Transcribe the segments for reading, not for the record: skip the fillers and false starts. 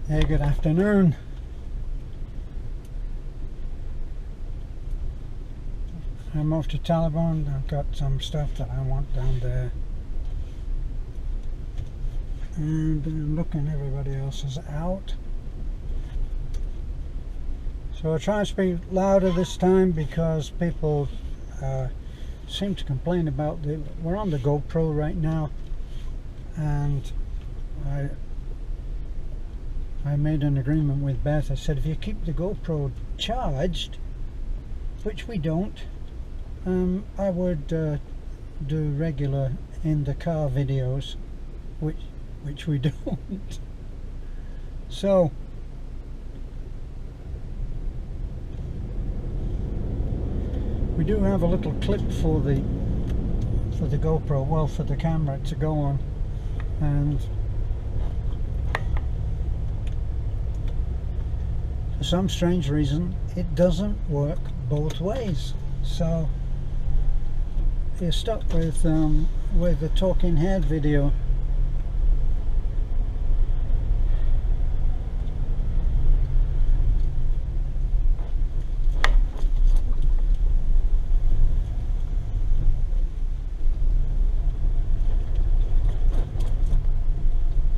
Hey, good afternoon. I'm off to Taliban. I've got some stuff that I want down there. And I'm looking, everybody else is out. So I'll try and speak louder this time because people seem to complain about we're on the GoPro right now, and I made an agreement with Beth. I said, if you keep the GoPro charged, which we don't, I would do regular in the car videos, which we don't. So we do have a little clip for the GoPro, well, for the camera to go on, and for some strange reason it doesn't work both ways. So you're stuck with the talking head video.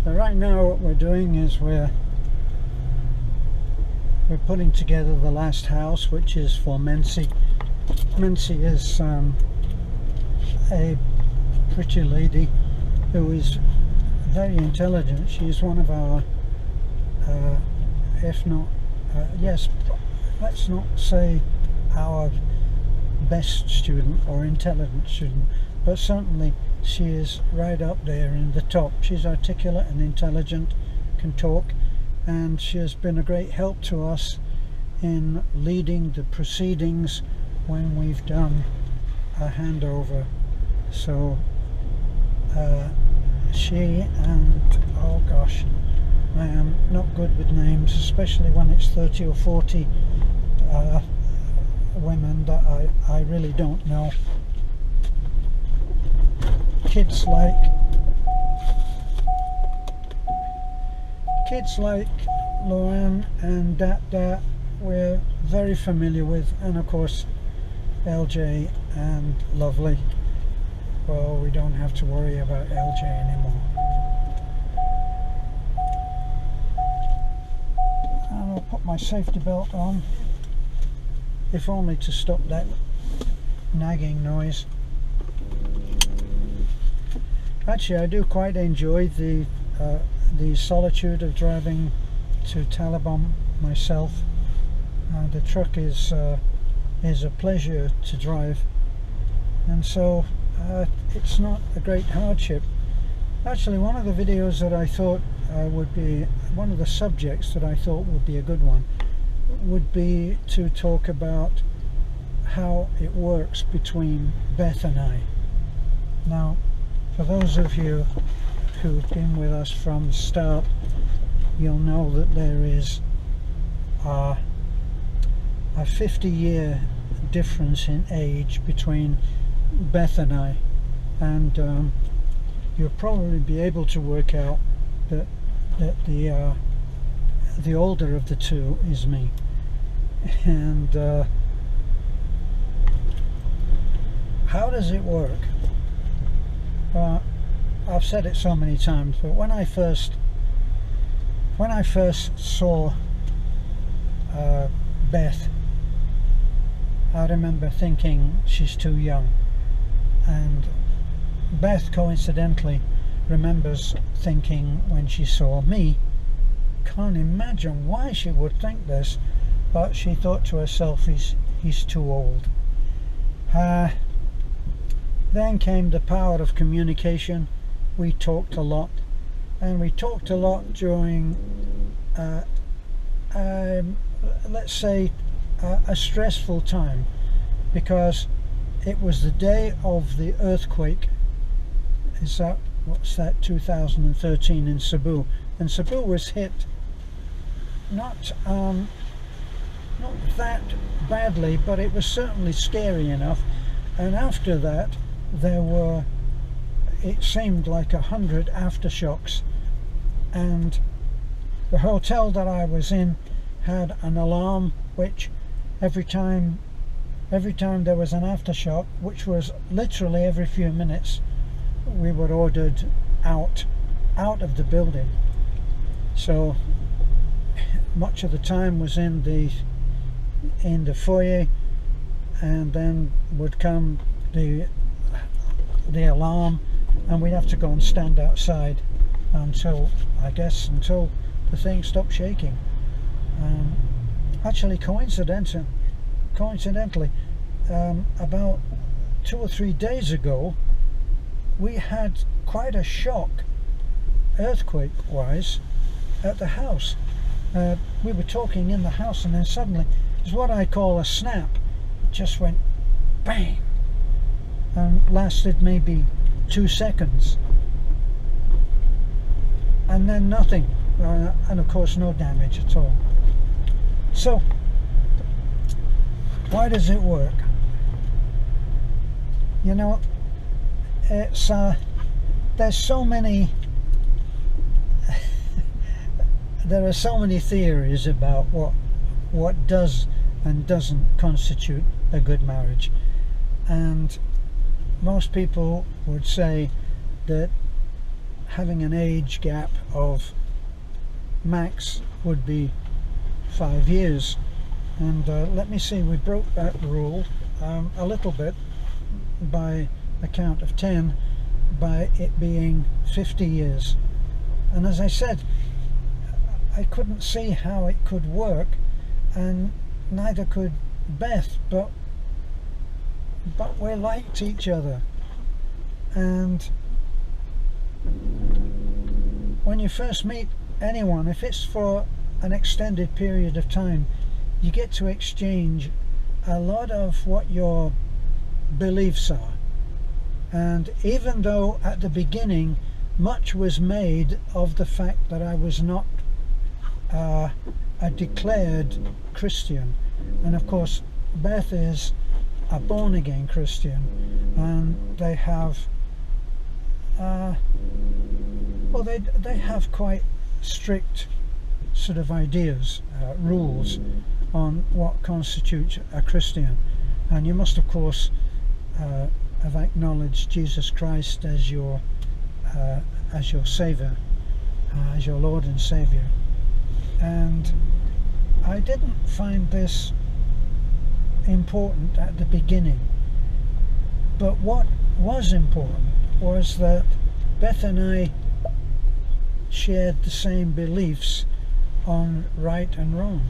So right now what we're doing is we're putting together the last house, which is for Mency. Mency is a pretty lady who is very intelligent. She's one of our, if not, yes, let's not say our best student or intelligent student, but certainly she is right up there in the top. She's articulate and intelligent, can talk, and she has been a great help to us in leading the proceedings when we've done a handover. So she and, oh gosh, I am not good with names, especially when it's 30 or 40 women that I really don't know. Kids like Luann and Dat we're very familiar with, and of course LJ and Lovely. Well, we don't have to worry about LJ anymore. And I'll put my safety belt on, if only to stop that nagging noise. Actually, I do quite enjoy the solitude of driving to Taliban myself. The truck is a pleasure to drive, and so it's not a great hardship. Actually, one of the videos that I thought would be, one of the subjects that I thought would be a good one, would be to talk about how it works between Beth and I. Now, for those of you who've been with us from the start, you'll know that there is a 50-year difference in age between Beth and I, and you'll probably be able to work out that the older of the two is me. And how does it work? I've said it so many times, but when I first saw Beth, I remember thinking she's too young, and Beth coincidentally remembers thinking when she saw me, can't imagine why she would think this, but she thought to herself, he's too old. Then came the power of communication. We talked a lot, and we talked a lot during let's say a stressful time, because it was the day of the earthquake. Is that, what's that, 2013 in Cebu, and Cebu was hit not that badly, but it was certainly scary enough. And after that there were, it seemed like 100 aftershocks, and The hotel that I was in had an alarm which every time there was an aftershock, which was literally every few minutes, we were ordered out of the building. So much of the time was in the foyer, and then would come the alarm, and we'd have to go and stand outside until the thing stopped shaking. Actually, coincidentally, about 2 or 3 days ago, we had quite a shock, earthquake wise, at the house. We were talking in the house, and then suddenly it was what I call a snap. It just went bang and lasted maybe 2 seconds, and then nothing, and of course no damage at all. So why does it work? You know, it's there's so many there are so many theories about what does and doesn't constitute a good marriage, and most people would say that having an age gap of max would be 5 years. And let me see, we broke that rule a little bit by a count of 10 by it being 50 years. And as I said, I couldn't see how it could work, and neither could Beth, but we liked each other. And when you first meet anyone, if it's for an extended period of time, you get to exchange a lot of what your beliefs are. And even though at the beginning much was made of the fact that I was not a declared Christian, and of course Beth is a born-again Christian, and they have they have quite strict sort of ideas, rules on what constitutes a Christian. And you must of course have acknowledged Jesus Christ as your Saviour, as your Lord and Saviour. And I didn't find this important at the beginning, but what was important was that Beth and I shared the same beliefs on right and wrong,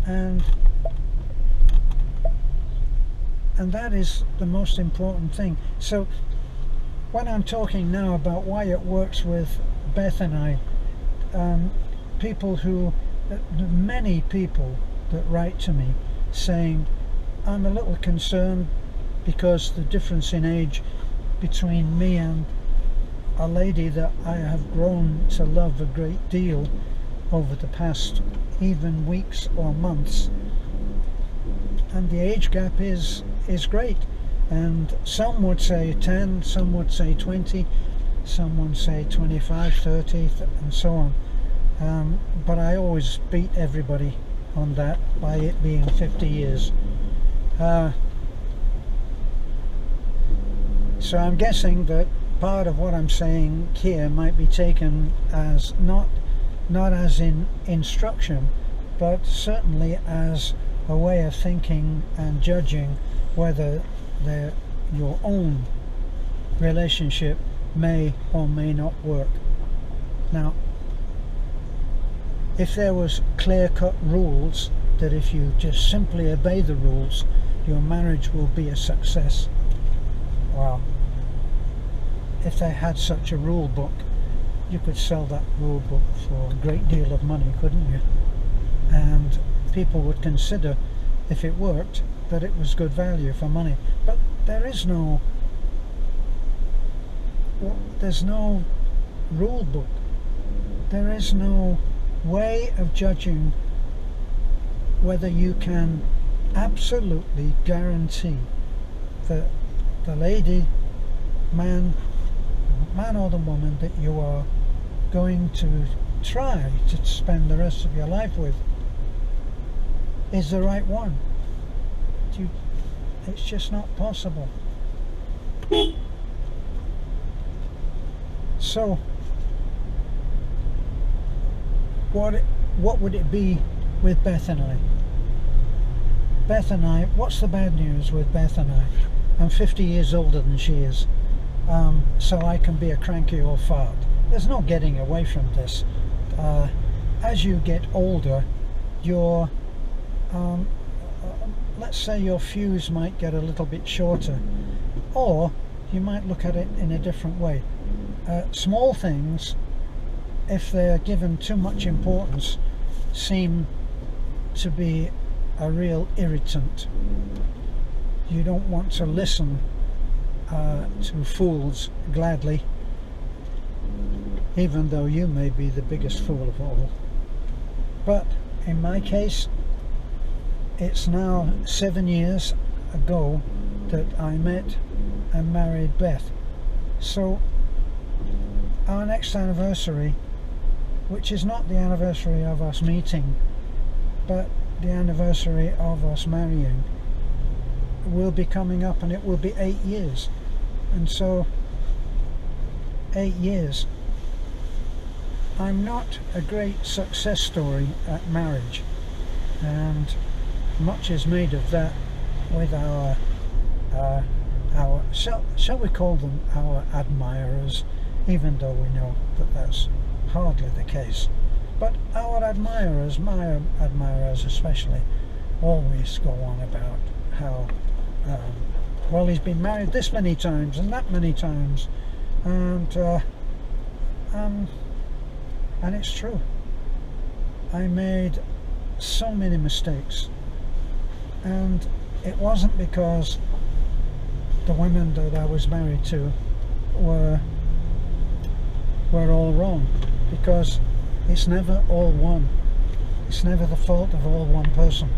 and that is the most important thing. So when I'm talking now about why it works with Beth and I, many people that write to me saying, I'm a little concerned because the difference in age between me and a lady that I have grown to love a great deal over the past even weeks or months, and the age gap is great. And some would say 10, some would say 20, some would say 25, 30, and so on. But I always beat everybody on that by it being 50 years. So I'm guessing that part of what I'm saying here might be taken as not as in instruction, but certainly as a way of thinking and judging whether your own relationship may or may not work. Now, if there was clear-cut rules that if you just simply obey the rules, your marriage will be a success, well, if they had such a rule book, you could sell that rule book for a great deal of money, couldn't you? And people would consider, if it worked, that it was good value for money. But there's no rule book. There is no way of judging whether you can absolutely guarantee that the lady, man or the woman that you are going to try to spend the rest of your life with is the right one. It's just not possible. So what would it be with Beth and I? Beth and I, what's the bad news with Beth and I? I'm 50 years older than she is, so I can be a cranky old fart. There's no getting away from this. As you get older, your let's say your fuse might get a little bit shorter, or you might look at it in a different way. Small things, if they're given too much importance, seem to be a real irritant. You don't want to listen to fools gladly, even though you may be the biggest fool of all. But in my case, it's now 7 years ago that I met and married Beth. So our next anniversary, which is not the anniversary of us meeting, but the anniversary of us marrying, will be coming up, and it will be 8 years. And so 8 years. I'm not a great success story at marriage, and much is made of that with our shall we call them our admirers, even though we know that that's hardly the case. But our admirers, my admirers especially, always go on about how well, he's been married this many times and that many times, and it's true. I made so many mistakes, and it wasn't because the women that I was married to were all wrong, because it's never all one. It's never the fault of all one person.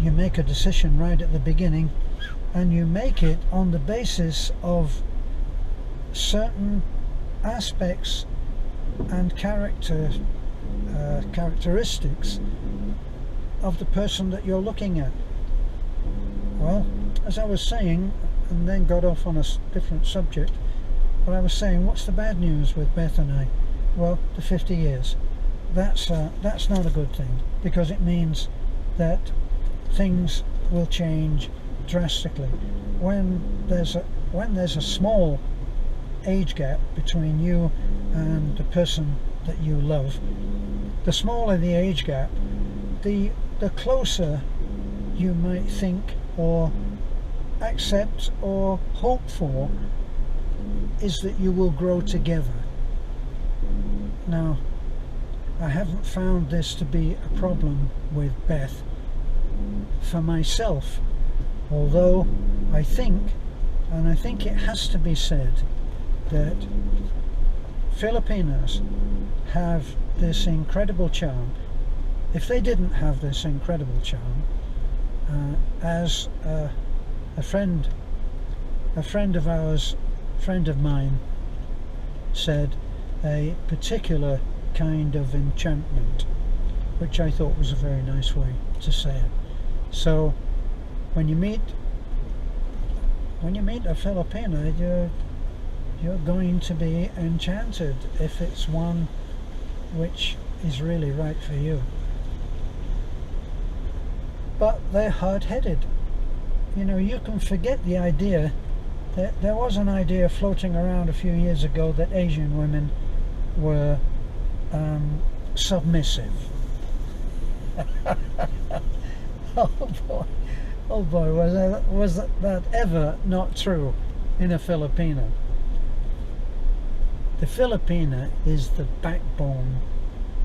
You make a decision right at the beginning, and you make it on the basis of certain aspects and characteristics of the person that you're looking at. Well, as I was saying, and then got off on a different subject, but I was saying, what's the bad news with Beth and I? Well, the 50 years. That's not a good thing, because it means that things will change drastically. When there's a small age gap between you and the person that you love, the smaller the age gap, the closer you might think or accept or hope for is that you will grow together. Now, I haven't found this to be a problem with Beth for myself, although I think it has to be said that Filipinos have this incredible charm. If they didn't have this incredible charm, as a friend of ours, friend of mine, said, a particular kind of enchantment, which I thought was a very nice way to say it. So when you meet a Filipina, you're going to be enchanted if it's one which is really right for you. But they're hard-headed. You know, you can forget the idea that there was an idea floating around a few years ago that Asian women were submissive. Oh boy, was that ever not true in a Filipino? The Filipina is the backbone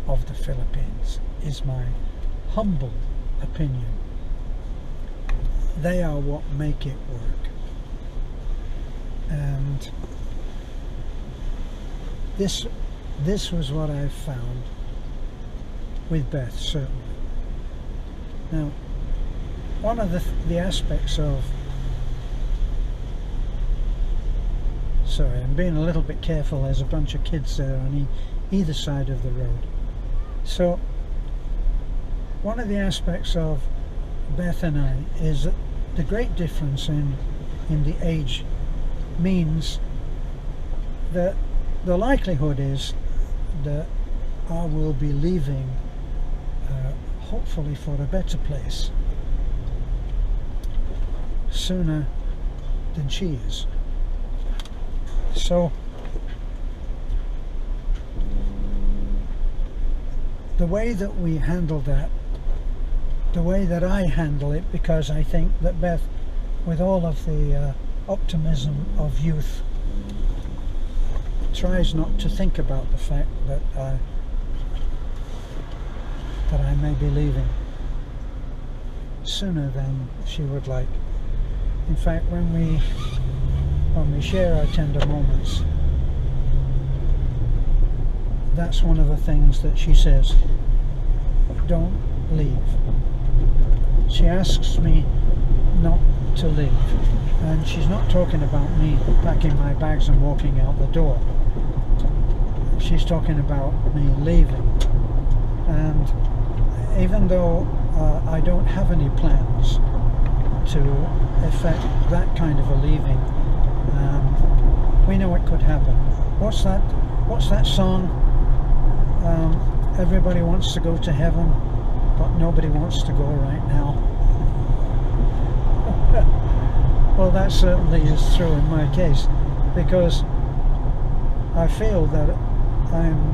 of the Philippines, is my humble opinion. They are what make it work. And this was what I've found with Beth, certainly. Now, one of the aspects of Sorry, I'm being a little bit careful. There's a bunch of kids there on either side of the road. So one of the aspects of Beth and I is that the great difference in the age means that the likelihood is that I will be leaving hopefully for a better place sooner than she is. So the way that we handle that, the way that I handle it, because I think that Beth, with all of the optimism of youth, tries not to think about the fact that I may be leaving sooner than she would like. In fact, when we share our tender moments, that's one of the things that she says: don't leave. She asks me not to leave, and she's not talking about me packing my bags and walking out the door. She's talking about me leaving. And even though I don't have any plans to effect that kind of a leaving, we know it could happen. What's that song? Everybody wants to go to heaven, but nobody wants to go right now. Well, that certainly is true in my case, because I feel that I'm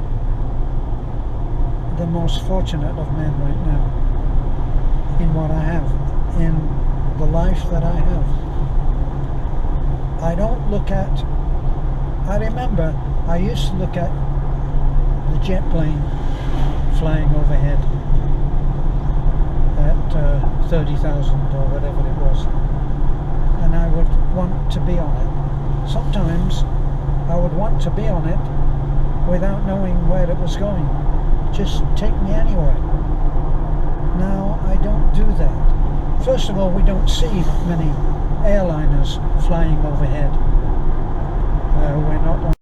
the most fortunate of men right now in what I have, in the life that I have. I don't look at, I remember I used to look at the jet plane flying overhead at 30,000 or whatever it was, and I would want to be on it. Sometimes I would want to be on it without knowing where it was going. Just take me anywhere. Now I don't do that. First of all, we don't see many airliners flying overhead. We're not